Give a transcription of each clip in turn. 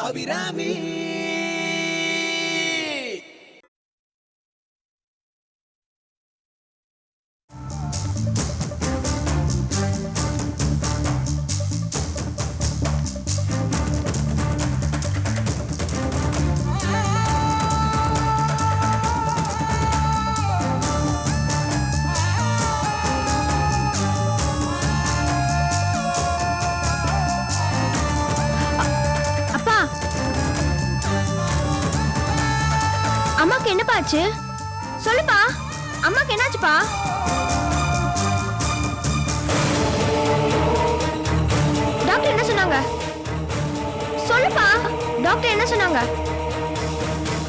அபிராமி. அம்மாக்கு என்னப்பா ஆச்சு? சொல்லுப்பா. அம்மாக்கு என்னாச்சுப்பா? டாக்டர் என்ன சொன்னாங்க? சொல்லுப்பா. டாக்டர் என்ன சொன்னாங்க?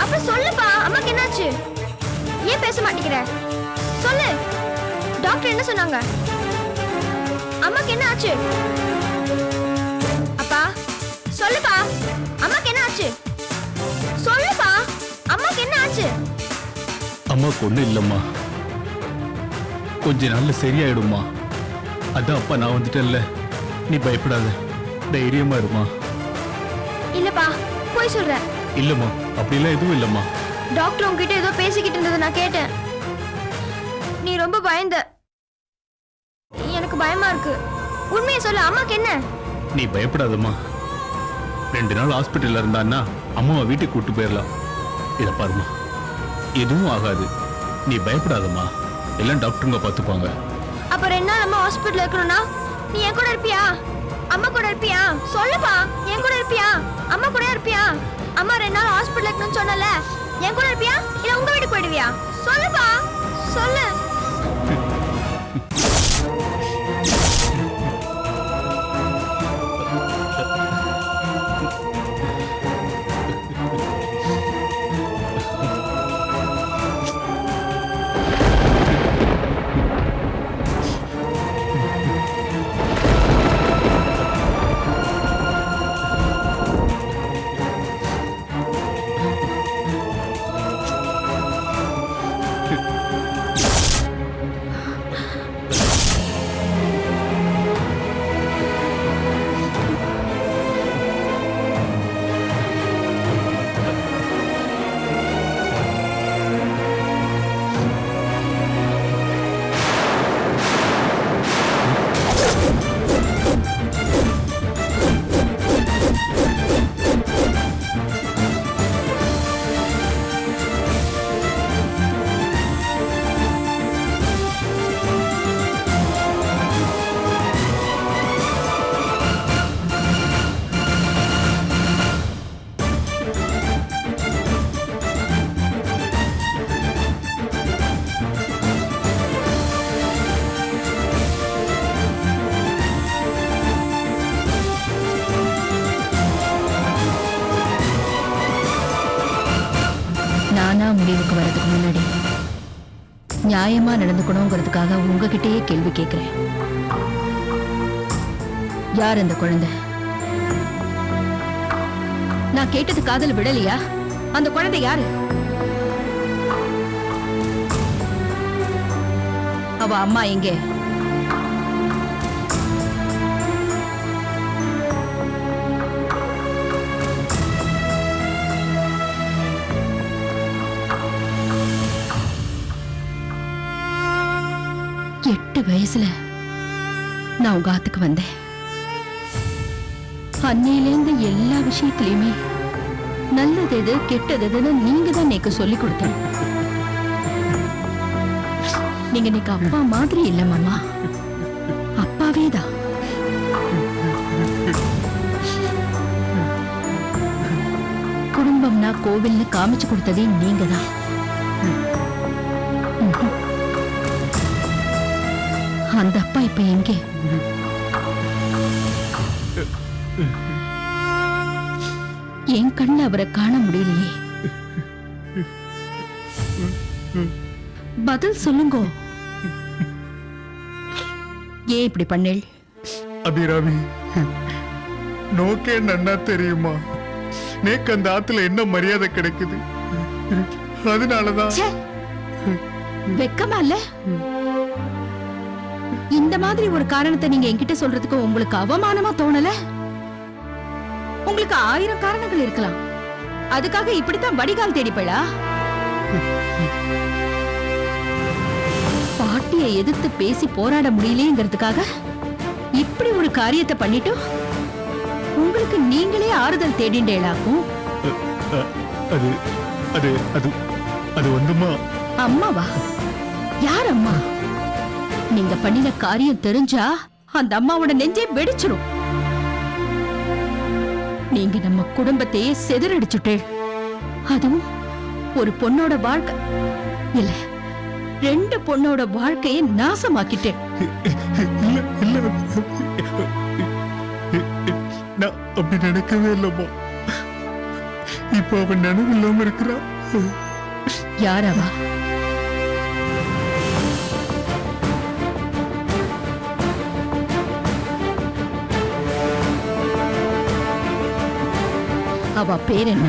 அப்ப சொல்லுப்பா. அம்மாக்கு என்னாச்சு? ஏன் பேச மாட்டேங்கிற? சொல்லு. டாக்டர் என்ன சொன்னாங்க? அம்மாக்கு என்ன ஆச்சு? அப்பா சொல்லுப்பா. அம்மாக்கு என்ன ஆச்சு? சொல்லுப்பா. அம்மாக்கு என்ன ஆச்சு? அம்மாக்கு ஒண்ணு இல்லம்மா, கொஞ்ச நாள்ல சரியாயிடுமா. அதான் அப்பா நான் வந்துட்டேன்ல, நீ பயப்படாத, தைரியமா இருமா. இல்லப்பா, போய் சொல்றேன். இல்லம்மா, அப்படிலாம் எதுவும் இல்லம்மா. டாக்டர் உங்ககிட்ட ஏதோ பேசிக்கிட்டு இருந்தது நான் கேட்டேன். நீ ரொம்ப பயந்த. எனக்கு பயமா இருக்கு. உண்மையை சொல்லு. அம்மாக்கு என்ன? நீ பயப்படாதம்மா. 2 நாள் ஹாஸ்பிட்டல்ல இருந்தான்னா அம்மாவை வீட்டுக்கு கூட்டு போயிடலாம். இதை பாருமா, எதுவும் ஆகாது, நீ பயப்படாதம்மா. எல்லாம் டாக்டருங்க பார்த்துப்பாங்க. அப்ப 2 நாள் அம்மா ஹாஸ்பிட்டல்ல இருக்கணும்னா நீ என் கூட இருப்பியா? அம்மா கூட இருப்பியா? சொல்லுப்பா. என் கூட இருப்பியா? அம்மா கூட இருப்பியா? அம்மா 2 நாள் ஹாஸ்பிட்டல்ல இருக்கணும்னு சொன்னல, என் கூட இருப்பியா இல்ல உங்க வீட்டுக்கு போயிடுவியா? சொல்லுப்பா, சொல்லு. நானா முடிவுக்கு வரதுக்கு முன்னாடி நியாயமா நடந்துக்கணுங்கிறதுக்காக உங்ககிட்டயே கேள்வி கேட்கிறேன். யார் அந்த குழந்தை? நான் கேட்டது காதல் விடலையா? அந்த குழந்தை யாரு? அவ அம்மா எங்கே? எட்டு வயசுல நான் உங்க ஆத்துக்கு வந்தேன். அன்னையிலேருந்து எல்லா விஷயத்திலயுமே நல்லது எது கெட்டது எதுன்னு நீங்க தான் எனக்கு சொல்லி கொடுத்தீங்க. நீங்க இன்னைக்கு அப்பா மாதிரி இல்ல மாமா, அப்பாவே தான். குடும்பம்னா கோவில்னு காமிச்சு கொடுத்ததே நீங்க தான். அந்த அப்பா இப்ப எங்கே? என் கண்ணு அவரை காண முடியலையே. பதில் சொல்லுங்க. ஏன் இப்படி பண்ணேள்? அபிராமி, நோக்கே நன்னா தெரியுமா, நேக்கு அந்த ஆத்துல என்ன மரியாதை கிடைக்குது, அதனாலதான். வெக்கமா இல்ல? இந்த மாதிரி ஒரு காரணத்தை நீங்க என்கிட்ட சொல்றதுக்கு உங்களுக்கு அவமானமா தோணல? உங்களுக்கு 1000 காரணங்கள் இருக்கலாம். அதுக்காக இப்படித்தான் வடிகால் தேடிப்படா? பாட்டியை எதிர்த்து பேசி போராட முடியலேங்கிறதுக்காக இப்படி ஒரு காரியத்தை பண்ணிட்டு உங்களுக்கு நீங்களே ஆறுதல் தேடிண்டேளாக்கும். அது அது அது அது வந்துமா. அம்மாவா? யார் அம்மா? நீங்க பண்ணின காரியம் தெரிஞ்சா அந்த அம்மாவோட நெஞ்சே வெடிச்சிரும். நீங்க நம்ம குடும்பத்தையே செதறடிச்சுட்டே, அதுவும் ஒரு பொண்ணோட வாழ்க்கை இல்ல 2 பொண்ணோட வாழ்க்கையை நாசமாக்கிட்டேன். நான் அப்படி நினைக்கவே இல்லம்மா. இப்ப அவன் நினைவு இல்லாம இருக்கிறான். யாரவா? அவ பேர் என்ன?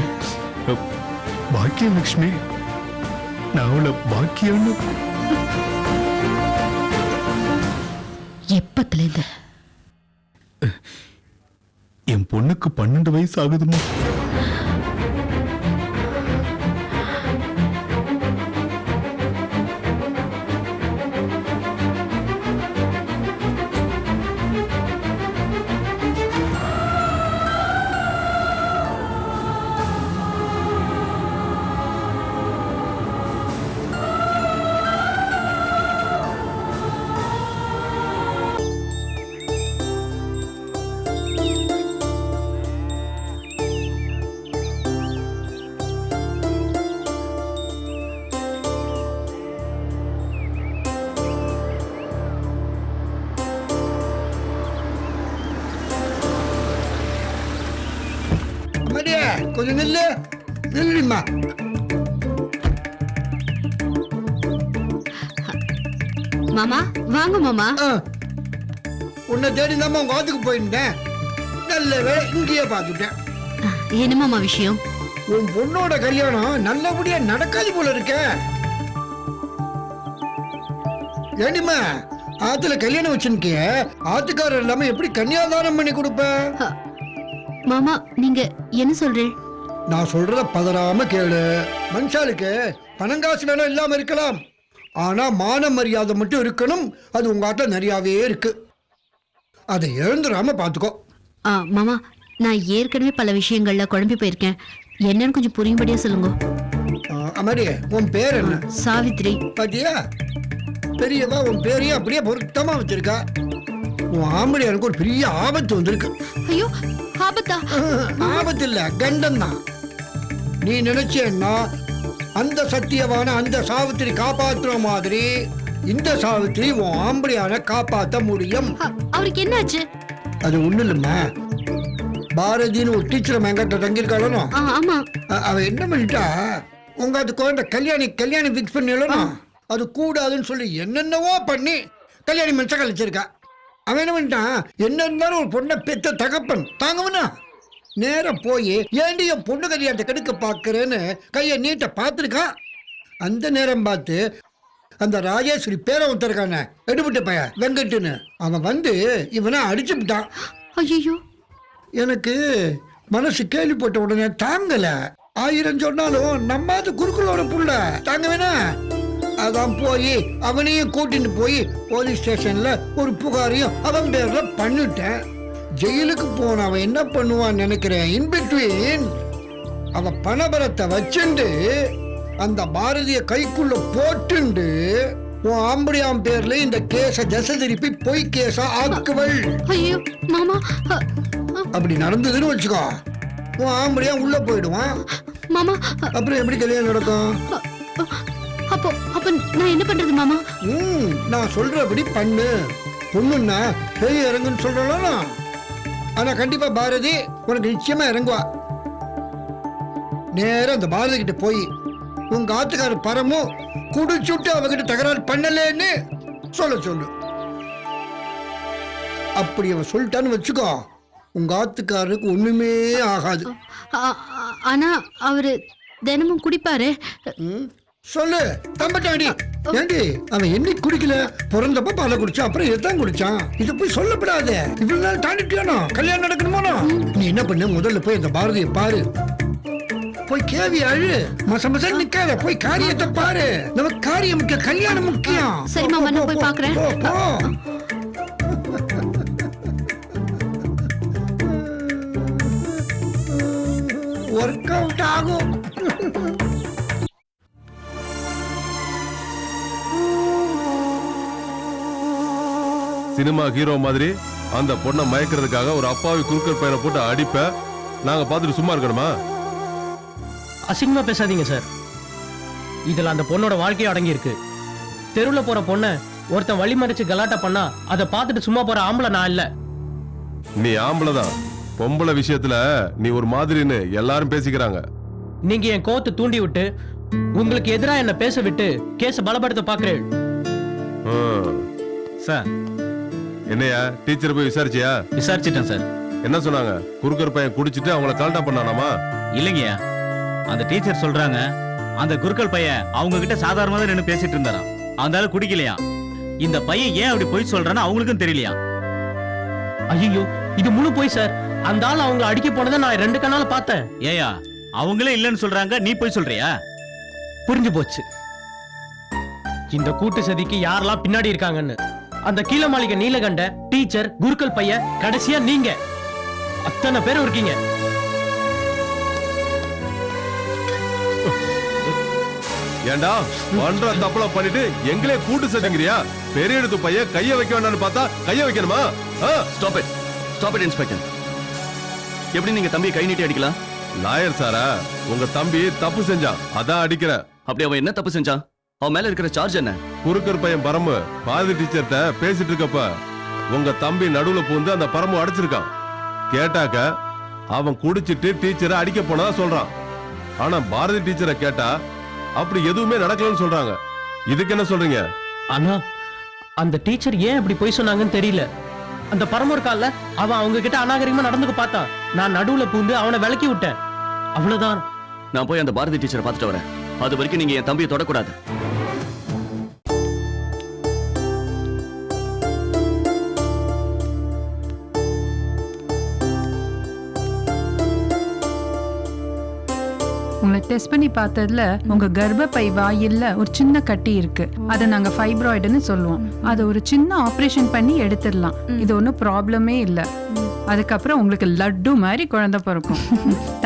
பாக்கியலட்சுமி. நான் அவளை பாக்கியன்னு. எப்பத்திலேருந்து? என் பொண்ணுக்கு 12 வயசு ஆகுதுமா. கொஞ்சம் நில்லு நில்லுமா. மாமா வாங்க மாமா. உன்னை தேடி தான் உங்க ஆத்துக்கு போயிருந்தேன். நல்ல வேலை இங்கேயே பார்த்துட்டேன். என்ன மாமா விஷயம்? உன் பொண்ணோட கல்யாணம் நல்லபடியா நடக்காது போல இருக்க. ஏண்டிமா ஆத்துல கல்யாணம் வச்சுருக்கிய, ஆத்துக்காரர் இல்லாம எப்படி கன்னியாதானம் பண்ணி கொடுப்ப? மாமா நீங்க என்ன சொல்றீங்க? நான் சொல்றத பதறாம கேளு. மனுஷாளுக்கு பணங்காசு வேணா இல்லாம இருக்கலாம், ஆனா மான மரியாதை மட்டும் இருக்கணும். அது உங்க ஆட்டில் நிறையாவே இருக்கு. அதை எழுந்துடாம பாத்துக்கோ. மாமா நான் ஏற்கனவே பல விஷயங்கள்ல குழம்பி போயிருக்கேன். என்னன்னு கொஞ்சம் புரியும்படியா சொல்லுங்க. அம்மாடி உன் பேர் என்ன? சாவித்ரி. பாத்தியா பெரியவா உன் பேரையும் அப்படியே பொருத்தமா வச்சிருக்கா. உன் ஆம்படி எனக்கு ஒரு பெரிய ஆபத்து வந்திருக்கு. ஐயோ ஆபத்தா? ஆபத்து இல்ல, கண்டம் தான். நீ நினைச்சேன்னா அந்த சத்தியவான அந்த சாவித்திரி காப்பாற்றுற மாதிரி இந்த சாவித்திரி உன் ஆம்படியான காப்பாற்ற முடியும். அவருக்கு என்னாச்சு? அது ஒண்ணு இல்லம்மா, பாரதின்னு ஒரு டீச்சர் எங்கிட்ட தங்கியிருக்காளோ. ஆமா. அவ என்ன பண்ணிட்டா, உங்க அது குழந்தை கல்யாணி பிக்ஸ் பண்ணி அது கூடாதுன்னு சொல்லி என்னென்னவோ பண்ணி கல்யாணி மனுஷ கழிச்சிருக்கா. அவன் என்ன பண்ணிட்டான், என்ன இருந்தாலும் ஒரு பொண்ணை பெத்த தகப்பன் தாங்கவனா நேரம் போய் ஏண்டி என் பொண்ணு கல்யாணத்தை கெடுக்க பார்க்கறேன்னு கையை நீட்ட பார்த்துருக்கான். அந்த நேரம் பார்த்து அந்த ராஜேஸ்வரி பேரை ஒருத்தருக்கான எடுபட்ட பைய வெங்கட்டுன்னு அவன் வந்து இவனை அடிச்சுட்டான். ஐயோ எனக்கு மனசு கேள்விப்பட்ட உடனே தாங்கல. 1000 சொன்னாலும் நம்மாது குறுக்களோட புள்ள தாங்க வேணா. அதான் போய் அவனையும் கூட்டிட்டு போய் போலீஸ் ஸ்டேஷன்ல ஒரு புகாரையும் அவன் பேர்ல பண்ணிட்டேன். ஜெயிலுக்கு போன அவன் என்ன பண்ணுவான்னு நினைக்கிறேன், இன்பிட்வீன் அவ பணபரத்தை வச்சுண்டு அந்த பாரதிய கைக்குள்ள போட்டுண்டு உன் ஆம்படியாம் பேர்ல இந்த கேஸ திசை திருப்பி பொய் கேஸா ஆக்குவள். ஐயோ மாமா. அப்படி நடந்ததுன்னு வச்சுக்கோ, உன் ஆம்படியா உள்ள போயிடுவான். மாமா அப்புறம் எப்படி கல்யாணம் நடக்கும்? அப்போ நான் என்ன பண்றது மாமா? நான் சொல்றபடி பண்ணு. பொண்ணுன்னா பெரிய இறங்குன்னு சொல்றோம். ஆனா கண்டிப்பா பாரதி உனக்கு நிச்சயமா இறங்குவா. நேரம் அந்த பாரதி கிட்ட போய் உங்க ஆத்துக்கார பரமும் குடிச்சுட்டு அவகிட்ட தகராறு பண்ணலன்னு சொல்லு. அப்படி அவன் சொல்லிட்டான்னு வச்சுக்கோ, உங்க ஆத்துக்காரருக்கு ஒண்ணுமே ஆகாது. ஆனா அவரு தினமும் குடிப்பாரு. சொல்லு தம்பட்டாடி. ஏண்டி அவன் என்னைக்கு குடிக்கல? பிறந்தப்ப பாலை குடிச்சான், அப்புறம் இதுதான் குடிச்சான். இது போய் சொல்லப்படாது. இவ்வளவு நாள் தாண்டிட்டியானோ? கல்யாணம் நடக்கணுமானோ? நீ என்ன பண்ணு, முதல்ல போய் அந்த பாரதியை பாரு. போய் கேவி அழு, மச நிக்காத, போய் காரியத்தை பாரு. நம்ம காரியம் முக்கியம், கல்யாணம் முக்கியம். சரி மாமா, நான் போய் பாக்குறேன். ஒர்க் அவுட் ஆகும். சினிமா ஹீரோ மாதிரி அந்த பொண்ணை மயக்கிறதுக்காக ஒரு அப்பாவி குறுக்கர் பையனை போட்டு அடிப்ப நாங்க பார்த்துட்டு சும்மா இருக்கணுமா? அசிங்கமா பேசாதீங்க சார். இதுல அந்த பொண்ணோட வாழ்க்கையே அடங்கி இருக்கு. தெருவில் போற பொண்ணை ஒருத்தன் வழி மறிச்சு கலாட்டா பண்ணா அதை பார்த்துட்டு சும்மா போற ஆம்பளை நான் இல்ல. நீ ஆம்பளை தான். பொம்பளை விஷயத்துல நீ ஒரு மாதிரின்னு எல்லாரும் பேசிக்கிறாங்க. நீங்க என் கோவத்தை தூண்டி விட்டு உங்களுக்கு எதிரா என்ன பேச விட்டு கேஸ பலப்படுத்த பாக்குறேன். சார் என்னையா டீச்சர் போய் விசாரிச்சியா? விசாரிச்சிட்டேன் சார். என்ன சொன்னாங்க? குறுக்கர் பையன் குடிச்சிட்டு அவங்கள கலாட்டா பண்ணானாமா? இல்லைங்கய்யா, அந்த டீச்சர் சொல்றாங்க அந்த குருக்கள் பையன் அவங்க கிட்ட சாதாரணமா தான் நின்று பேசிட்டு இருந்தாராம். அந்த ஆளு குடிக்கலையா. இந்த பையன் ஏன் அப்படி போய் சொல்றான்னு அவங்களுக்கும் தெரியலையா. ஐயோ, இது முழு போய் சார். அந்த ஆள் அவங்களை அடிக்க போனதை நான் 2 கண்ணால பார்த்தேன். ஏயா அவங்களே இல்லைன்னு சொல்றாங்க, நீ போய் சொல்றியா? புரிஞ்சு போச்சு இந்த கூட்டு சதிக்கு யாரெல்லாம் பின்னாடி இருக்காங்கன்னு. அந்த கீழ மாளிகை நீலகண்ட, டீச்சர், குருக்கள் பையன், கடைசியா நீங்க. அத்தனை பேர் இருக்கீங்க. ஏண்டா பண்ற தப்பல பண்ணிட்டு எங்களே கூட்டு சதிங்கிறியா? பெரிய எடுத்து பையன் கைய வைக்க வேண்டாம்னு பார்த்தா கைய வைக்கணுமா? Stop it inspector. எப்படி நீங்க தம்பியை கை நீட்டி அடிக்கலாம்? லாயர் சாரா, உங்க தம்பி தப்பு செஞ்சான், அதான் அடிக்கிற. அப்படி அவன் என்ன தப்பு செஞ்சான்? அவன் மேல இருக்கிற சார்ஜ் என்ன? குறுக்கர் பையன் பரமு பாரதி டீச்சர்கிட்ட பேசிட்டு இருக்கப்ப உங்க தம்பி நடுவுல பூந்து அந்த பரமு அடிச்சிருக்கான். கேட்டாக்க அவன் குடிச்சிட்டு டீச்சரை அடிக்க போனதா சொல்றான். ஆனா பாரதி டீச்சரை கேட்டா அப்படி எதுவுமே நடக்கலன்னு சொல்றாங்க. இதுக்கு என்ன சொல்றீங்க? ஆனா அந்த டீச்சர் ஏன் இப்படி போய் சொன்னாங்கன்னு தெரியல. அந்த பரமூர் கால்ல அவன் அவங்க கிட்ட அநாகரிகமா நடந்துக்க பார்த்தான். நான் நடுவுல பூந்து அவனை விலக்கி விட்டேன். அவ்வளவுதான். நான் போய் அந்த பாரதி டீச்சரை பார்த்துட்டு வரேன். அது வரைக்கும் நீங்க என் தம்பியை தொடக்கூடாது. உங்களை டெஸ்ட் பண்ணி பார்த்ததுல உங்க கர்ப்பப்பை வாயில்ல ஒரு சின்ன கட்டி இருக்கு. அதை நாங்க ஃபைப்ராய்டுன்னு சொல்லுவோம். அதை ஒரு சின்ன ஆபரேஷன் பண்ணி எடுத்துடலாம். இது ஒன்றும் ப்ராப்ளமே இல்லை. அதுக்கப்புறம் உங்களுக்கு லட்டு மாதிரி குழந்தை பிறக்கும்.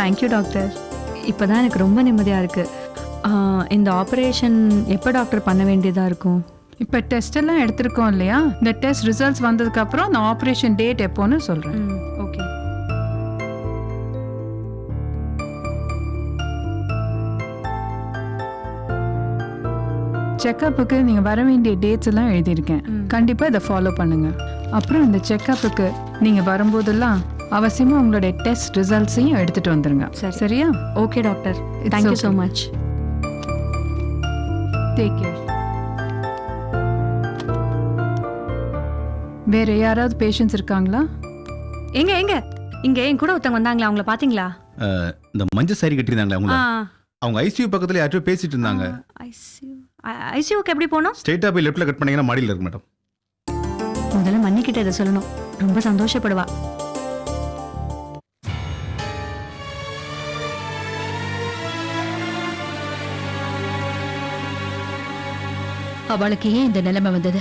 Thank you doctor. இப்போதான் எனக்கு ரொம்ப நிம்மதியா இருக்கு. இந்த ஆபரேஷன் எப்போ டாக்டர் பண்ண வேண்டியதா இருக்கும்? இப்போ டெஸ்ட் எல்லாம் எடுத்திருக்கோம் இல்லையா? இந்த டெஸ்ட் ரிசல்ட்ஸ் வந்ததுக்கு அப்புறம் நான் ஆபரேஷன் டேட் எப்போன்னு சொல்றேன். ஓகே. செக்கப்புக்கு நீங்க வர வேண்டிய டேட்ஸ் எல்லாம் எழுதியிருக்கேன். கண்டிப்பா இதை ஃபாலோ பண்ணுங்க. அப்புறம் இந்த செக்கப்புக்கு நீங்க வரும்போதெல்லாம் அவசியமா உங்களுடைய டெஸ்ட் ரிசல்ட்ஸையும் எடுத்துட்டு வந்துருங்க. சரியா? Okay doctor. Thank you so much. Take care. வேற யாராவது பேஷண்ட்ஸ் இருக்காங்களா? எங்க இங்க என் கூட ஒருத்தவங்க வந்தாங்களா, அவங்கள பாத்தீங்களா? இந்த மஞ்சள் சாரி கட்டிருந்தாங்களே அவங்க. அவங்க ஐசியூ பக்கத்துல யார்கிட்டயோ பேசிட்டு இருந்தாங்க. ஐசியூக்கு எப்படி போனோம்? ஸ்ட்ரைட்டா போய் லெஃப்ட்ல கட் பண்ணீங்கன்னா மாடியில இருக்கு மேடம். முதல்ல மன்னிக்கிட்ட இதை சொல்லணும். ரொம்ப சந்தோஷப்படுவா. அவளுக்கு ஏன் இந்த நிலைமை வந்தது?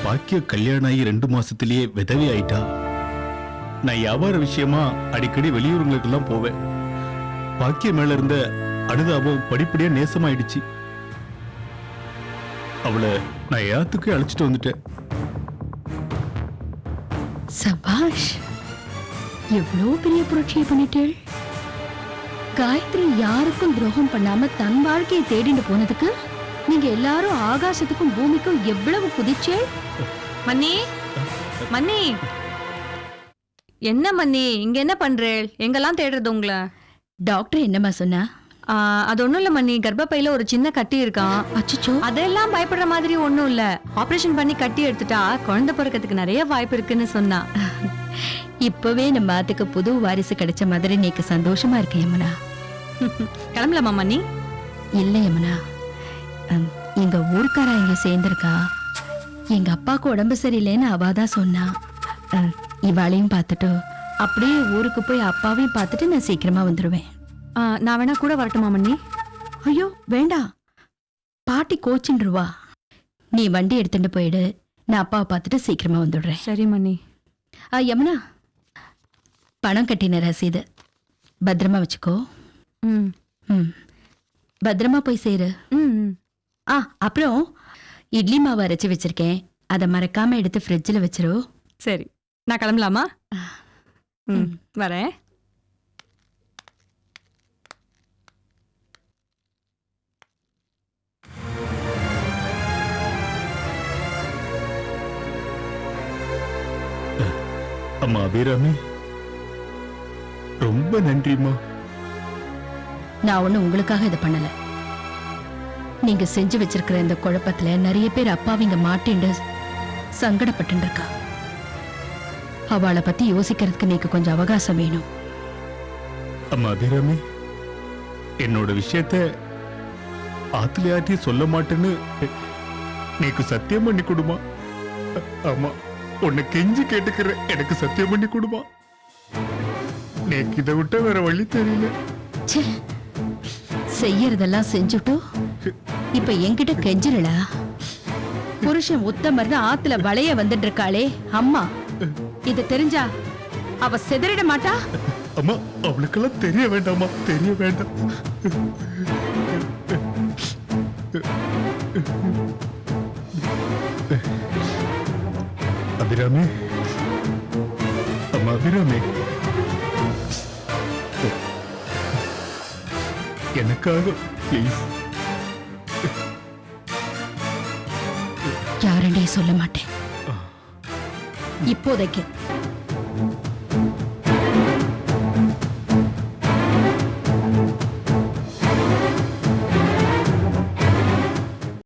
பாக்கிய கல்யாணம் ஆகி 2 மாசத்திலேயே விதவி ஆயிட்டா. நான் வியாபார விஷயமா அடிக்கடி வெளியூருங்களுக்கு எல்லாம் போவேன். பாக்கிய மேல இருந்த அனுதாபம் படிப்படியா நேசமாயிடுச்சு. அவளை நான் ஏத்துக்கு அழைச்சிட்டு வந்துட்டேன். சபாஷ், எவ்வளவு பெரிய புரட்சியை பண்ணிட்டேள். காயத்ரி யாருக்கும் துரோகம் பண்ணாம தன் வாழ்க்கையை தேடிட்டு போனதுக்கு நீங்க எல்லாரும் ஆகாசத்துக்கும் பூமிக்கும் எவ்வளவு குதிச்சேள். மன்னி என்ன மன்னி இங்க என்ன பண்றேள்? எங்கெல்லாம் தேடுறது உங்களை? டாக்டர் என்னம்மா சொன்னா? அது ஒண்ணும் இல்ல மன்னி, கர்ப்பப்பையில ஒரு சின்ன கட்டி இருக்கான். அச்சச்சோ. அதெல்லாம் பயப்படுற மாதிரி ஒண்ணும் இல்ல. ஆபரேஷன் பண்ணி கட்டி எடுத்துட்டா குழந்தை பிறக்கிறதுக்கு நிறைய வாய்ப்பு இருக்குன்னு சொன்னா. இப்பவே நம்ம ஆத்துக்கு புது வாரிசு கிடைச்ச மாதிரி நீக்கு சந்தோஷமா இருக்கு யமுனா. கிளம்பலாமா மன்னி? இல்லை யமுனா, எங்க ஊருக்காரா இங்க சேர்ந்திருக்கா. எங்க அப்பாவுக்கு உடம்பு சரியில்லைன்னு அவாதான் சொன்னா. இவாளையும் பார்த்துட்டு அப்படியே ஊருக்கு போய் அப்பாவையும் பார்த்துட்டு நான் சீக்கிரமா வந்துடுவேன். நான் வேணா கூட வரட்டுமா மண்ணி? ஐயோ வேண்டாம், பாட்டி கோச்சின்றுவா. நீ வண்டி எடுத்துட்டு போயிடு, நான் அப்பாவை பார்த்துட்டு சீக்கிரமா வந்துடுறேன். சரி மண்ணி. யமுனா, பணம் கட்டின ரசீது பத்திரமா வச்சுக்கோ. ம் ம், பத்திரமா போய் சேரு. ம். அப்புறம் இட்லி மாவு அரைச்சி வச்சிருக்கேன், அதை மறக்காம எடுத்து ஃப்ரிட்ஜில் வச்சிரு. சரி, நான் கிளம்பலாமா? ம், வரேன். அம்மா அபிராமி, ரொம்ப நன்றிம்மா. நான் ஒண்ணு உங்களுக்காக இதை பண்ணல. நீங்க செஞ்சு வச்சிருக்கிற இந்த குழப்பத்துல நிறைய பேர் அப்பாவிங்க மாட்டிண்டு சங்கடப்பட்டு இருக்கா. அவளை பத்தி யோசிக்கிறதுக்கு நீக்கு கொஞ்சம் அவகாசம் வேணும். அம்மா அபிராமி, என்னோட விஷயத்த ஆத்துல யார்ட்டையும் சொல்ல மாட்டேன்னு நீக்கு சத்தியம் பண்ணி கொடுமா. ஆமா, உன்னை கெஞ்சி கேட்டுக்கிறேன், எனக்கு சத்தியம் பண்ணி கொடுமா. நேக்கு இதை விட்ட வேற வழி தெரியல. ச்சே, செய்யறதெல்லாம் செஞ்சுட்டு இப்ப என்கிட்ட கெஞ்சிரலா? புருஷன் உத்தமர்னு ஆத்துல வளைய வந்துட்டு இருக்காளே அம்மா, இது தெரிஞ்சா அவ செதறிட மாட்டா? அம்மா, அவளுக்கெல்லாம் தெரிய வேண்டாமா, தெரிய வேண்டாம். அபிராமி, அம்மா அபிராமி, எனக்காக ப்ளீஸ். யாருடைய சொல்ல மாட்டேன் இப்போதைக்கு.